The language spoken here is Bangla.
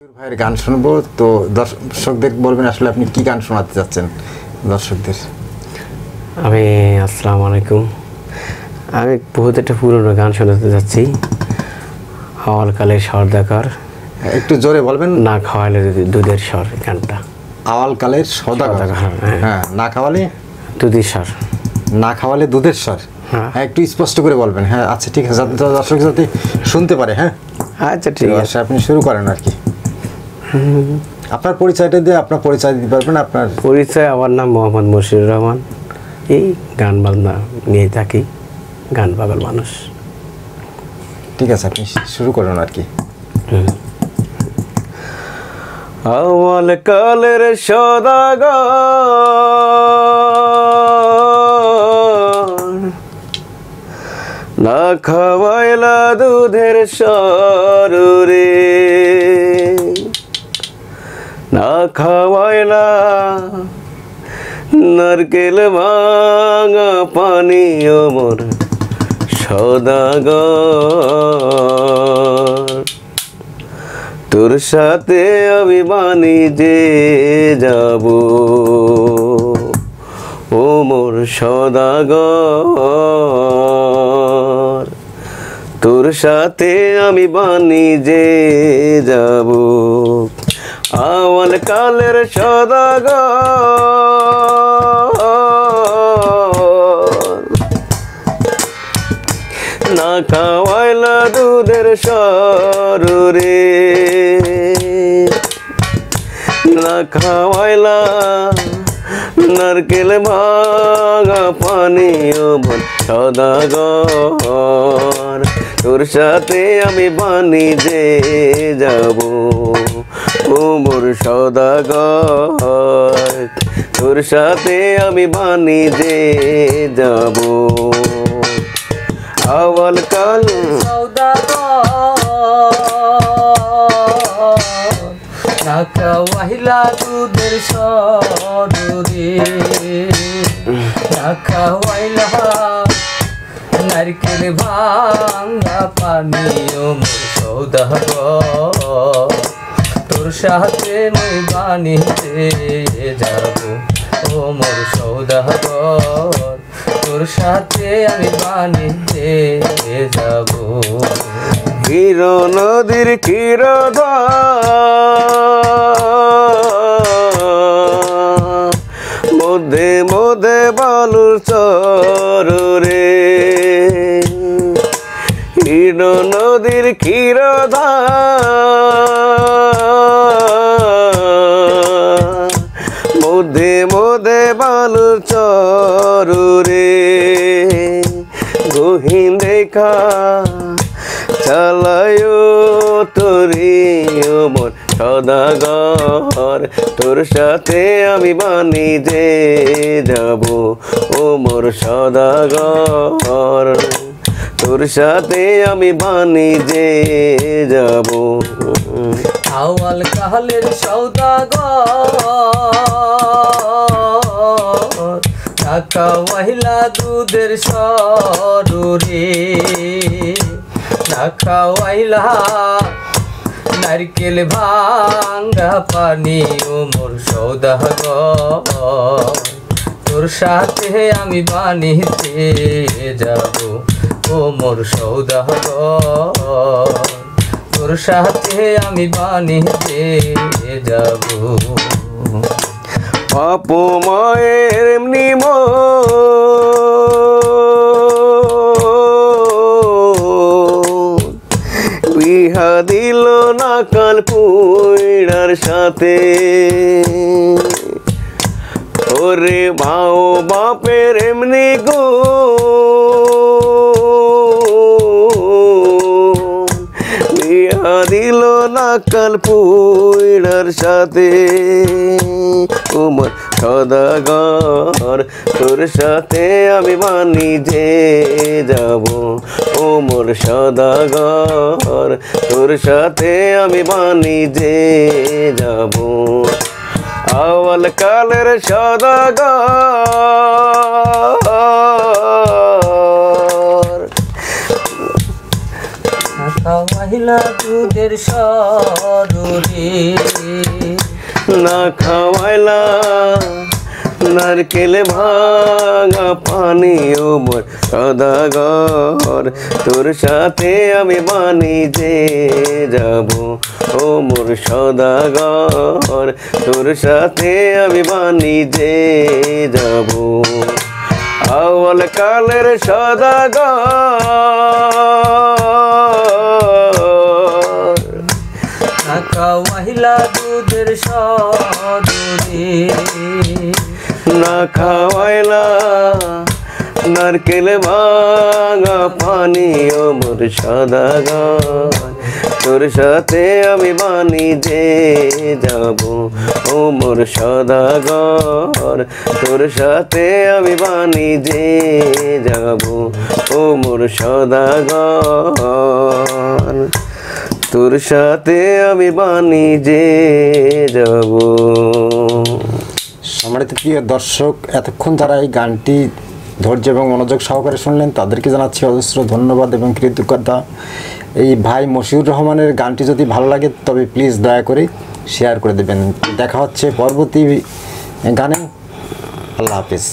ভাইয়ের গান শুনবো তো দর্শকদের বলবেন আসলে আপনি কি গান শোনাতে যাচ্ছেন দর্শকদের। আমি আসসালামু আলাইকুম। আমি বহুত একটা পুরনো গান শোনাতে যাচ্ছি। আওয়ালকালের সওদাগর। একটু জোরে বলবেন। না খাওয়ালে দুধের স্বর গানটা। আওয়ালকালের সওদাগর। হ্যাঁ, না খাওয়ালে দুধের স্বর। না খাওয়ালে দুধের স্বর। হ্যাঁ, একটু স্পষ্ট করে বলবেন। হ্যাঁ, আচ্ছা ঠিক আছে, যাতে দর্শক যাতে শুনতে পারে। হ্যাঁ আচ্ছা ঠিক আছে, আপনি শুরু করেন আর কি। আপনার পরিচয়টা দিয়ে আপনার পরিচয় দিতে পারবেন। আপনার পরিচয়, আমার নাম মোহাম্মদ মশিউর রহমান। এই গান বাজনা নিয়ে থাকি, গান পাগল মানুষ। ঠিক আছে, আপনি শুরু করুন আর কি। আওয়ালকালের সওদাগর, না খাওয়াইলা দুধের স্বর রে, না খাওয়াইলা নারকেল ভাঙা পানি মোর সওদাগর। তোর সাথে আমি বাণিজ্যে যাব, ও মোর সওদাগর। তোর সাথে আমি বাণিজ্যে যাব। আওয়ালকালের সওদাগর, না খাওয়াইলা দুধের স্বর রে, না খাওয়াইলা নারকেল ভাঙা পানি মোর সওদাগর। তোর সাথে আমি বাণিজ্যে যাব, ও মোর সওদাগর। তোর সাথে আমি বাণিজ্যে যাব। আওয়ালকাল সওদাগর, না খাওয়াইলা দুধের স্বর রে, না খাওয়াইলা নারকেল ভাঙা পানি মোর সওদাগর। তোর সাথে মই বাণিজ্যে যাব, ও মোর সওদাগর। তোর সাথে আমি বাণিজ্যে যাব। ক্ষীর নদীর ক্ষীরধার, মধ্যে মধ্যে বালুর চর রে, ক্ষীর নদীর ক্ষীরধার, মধ্যে মধ্যে বালুর চর রে। গহীন দেখা চালায়ো তোরে ও মোর সওদাগর। তোর সাথে আমি বাণিজ্যে যাব, ও মোর সওদাগর। তোর সাথে আমি বাণিজ্যে যাব। আওয়ালকালের সওদাগর, না খাওয়াইলা দুধের স্বর রে, না খাওয়াইলা নারকেল ভাঙা পানি মোর সওদাগর। তোর সাথে আমি বাণিজ্যে যাব, ও মোর সওদাগর। তোর সাথে আমি বাণিজ্যে যাব। পাপ মায়ের এমনি বিহা দিল না কাল পুইড়ার সাথে। ওরে মাও বাপের এমনি গো বিহা দিল না কাল পুইড়ার সাথে। ও মোর সওদাগর, তোর সাথে আমি বাণিজ্যে যাব, ও মোর সওদাগর। তোর সাথে আমি বাণিজ্যে যাব। আওয়ালকালের সওদাগর, খাওয়াই মহিলা দুধের সররে না খাওয়াইলা নারকেল ভাঙা পানি ও মোর সদাগর তোর সাথে আমি বাণিজ্যে যাব ও মোর সদাগর তোর সাথে আমি বাণিজ্যে যাব আওয়াল কালের সদাগর না খাওয়াইলা দুধের সররে না খাওয়াইলা নারকেল ভাঙা পানি ও মোর সদাগর তোর সাথে আমি বাণিজ্যে যাব ও মোর সদাগর তোর সাথে আমি বাণিজ্যে যাব ও মোর সদাগর তোর সাথে আমি বাণিজ্যে যাব। সম্মানিত প্রিয় দর্শক, এতক্ষণ যারা এই গানটি ধৈর্য এবং মনোযোগ সহকারে শুনলেন তাদেরকে জানাচ্ছি অজস্র ধন্যবাদ এবং কৃতজ্ঞতা। এই ভাই মশিউর রহমানের গানটি যদি ভালো লাগে তবে প্লিজ দয়া করে শেয়ার করে দেবেন। দেখা হচ্ছে পরবর্তী গানে। আল্লাহ হাফিজ।